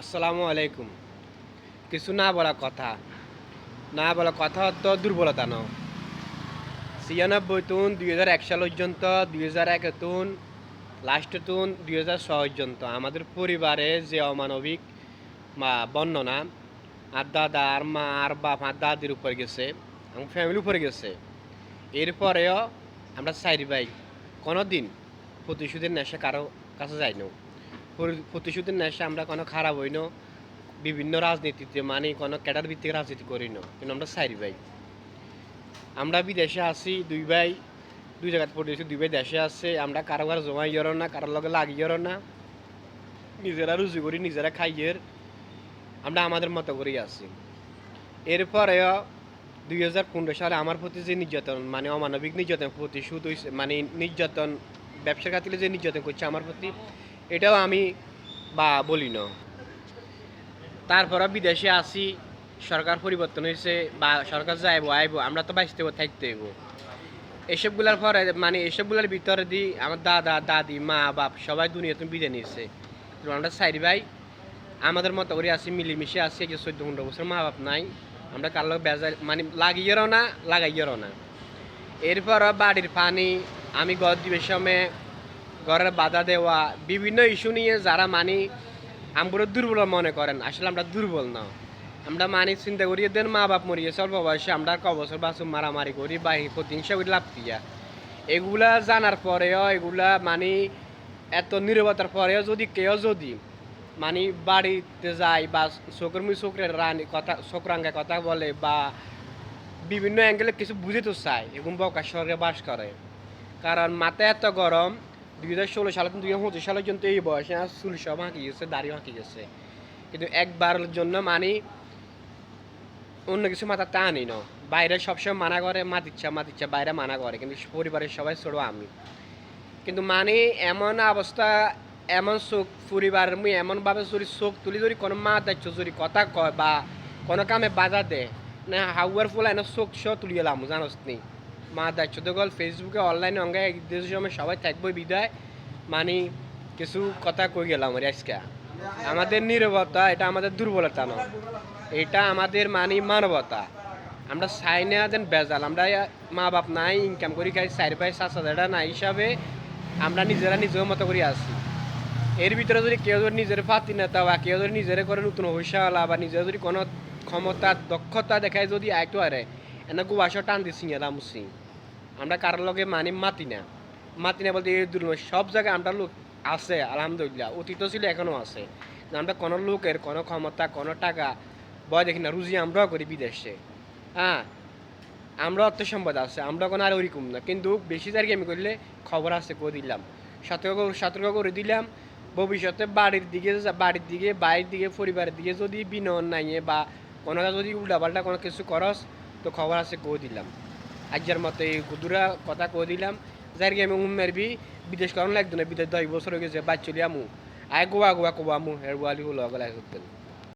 আসসালামু আলাইকুম। কিছু না বলা কথা, না বলা কথা তো দুর্বলতা ন। 96 তুন 2001 সাল পর্যন্ত, 2001 তুন লাস্ট তুন 2006 পর্যন্ত আমাদের পরিবারে যে অমানবিক বা বর্ণনা আর দাদা আর মা আর বাপ আর দাদির উপর গেছে, আমার ফ্যামিলির উপরে গেছে। এরপরেও আমরা চাই ভাই কোনো দিন প্রতিশোধের নেশা কারো কাছে যাই না। প্রতিশোধের নেশা আমরা কোনো খারাপ হই না। বিভিন্ন রাজনীতিতে মানে কোনো ক্যাডার ভিত্তিক রাজনীতি করি না, কিন্তু আমরা চাই ভাই। আমরা বিদেশে আছি দুই ভাই, দুই জায়গায় পড়েছি, দুই ভাই দেশে আছে। আমরা কারো কারো জমাই গেল না, কারোর লগে লাগিয়ে না, নিজেরা রুজি করি, নিজেরা খাইয়ের, আমরা আমাদের মতো করেই আছি। এরপরেও 2015 সালে আমার প্রতি যে নির্যাতন মানে অমানবিক নির্যাতন প্রতিশোধ হয়েছে, মানে নির্যাতন ব্যবসার খাতিরে যে নির্যাতন করছে আমার প্রতি, এটাও আমি বা বলি না। তারপরও বিদেশে আসি, সরকার পরিবর্তন হয়েছে বা সরকার যাইব আইব, আমরা তো বাঁচতে থাকতে হইব। এসবগুলার পরে মানে এসবগুলার ভিতরে দিই আমার দাদা দাদি মা বাপ সবাই দুনিয়াতে বিদায় নিয়েছে। আমরা চারি ভাই আমাদের মতো করে আসি, মিলেমিশে আসি। যে 14-15 বছর মা বাপ নাই, আমরা কার লোক বেজার মানে লাগিয়েরও না লাগাইয়েরও না। এরপরও বাড়ির পানি, আমি ঘর দিবের সময় ঘরের বাধা দেওয়া, বিভিন্ন ইস্যু নিয়ে যারা মানি আমরা দুর্বল মনে করেন, আসলে আমরা দুর্বল না। আমরা মানি চিন্তা করি দেন মা বাপ মরিয়েছে অল্প বয়সে, আমরা ক বছর বাসুম মারামারি করি বা প্রতিহিংসা করি লাভ দিয়া। এগুলা জানার পরেও এগুলা মানে এত নীরবতার পরেও যদি কেউ যদি মানে বাড়িতে যায় বা চোখের মুই চোখের রানি কথা চোখরাঙ্গা কথা বলে বা বিভিন্ন অ্যাঙ্গেলে কিছু বুঝিতে চায়, এরকম বকা শহরে বাস করে। কারণ মাথায় এত গরম, 2016 সালে 2025 সালের জন্য এই বয়সে আর চুল সব হাঁকি গেছে, দাড়ি হাঁকি গেছে, কিন্তু একবারের জন্য মানে অন্য কিছু মাথাতে আনি না। বাইরে সবসময় মানা করে, মাতিচ্ছা বাইরে মানা করে, কিন্তু পরিবারের সবাই ছোড়ো আমি। কিন্তু মানে এমন অবস্থা, এমন চোখ পরিবার মুই এমনভাবে যদি চোখ তুলি যদি কোনো মা দায়িত্ব যদি কথা কয় বা কোনো কামে বাধা দেয় না, হাউয়ার ফুল এনে চোখ সহ তুলিয়ে লাম জানোস নি। মা দায়িত্ব তো গল ফেসবুকে অনলাইনে অঙ্গে দেশের সময় সবাই থাকবো বিদায় মানে কিছু কথা কই গেলাম আজকে। আমাদের নীরবতা এটা আমাদের দুর্বলতা নয়, এটা আমাদের মানে মানবতা। আমরা চাই না যেন বেজাল, আমরা মা বাপ নাই, ইনকাম করি খাই 4-5-7 হাজার না হিসাবে আমরা নিজেরা নিজের মতো করে আছি। এর ভিতরে যদি কেউ যদি নিজের পাতি নেতা বা কেউ যদি নিজের করে নতুন হইসাওয়ালা বা নিজের যদি কোনো ক্ষমতা দক্ষতা দেখায় যদি আইতো আরে এনে গুয়াশো টান দিচ্ছি রামুসি। আমরা কারোর লগে মানি মাতি না বলতে এই দূর সব জায়গায় আমরা লোক আছে আলহামদুলিল্লাহ, অতীত ছিল এখনও আছে। আমরা কোনো লোকের কোনো ক্ষমতা কোনো টাকা ভয় দেখি না, রুজি আমরাও করি বিদেশে। হ্যাঁ, আমরা অর্থ সম্পদ আছে, আমরা কোনো আর ওরকম না, কিন্তু বেশি জায়গায় আমি করলে খবর আছে করে দিলাম, সতর্ক করে দিলাম। ভবিষ্যতে বাড়ির দিকে পরিবারের দিকে যদি বিনয়ন নাই বা কোনো যদি উল্টাপাল্টা কোনো কিছু করস তো খবর আছে করে দিলাম। আজকের মতো এই গুদুরা কথা কয়ে দিলাম। যার আমি মারবি বিদেশ করানো লাগতো না, বিদেশ 10 বছর হয়ে গেছে বাদ চলি আমু আয় গোয়া কবামু হের গোয়ালি হলো গলায়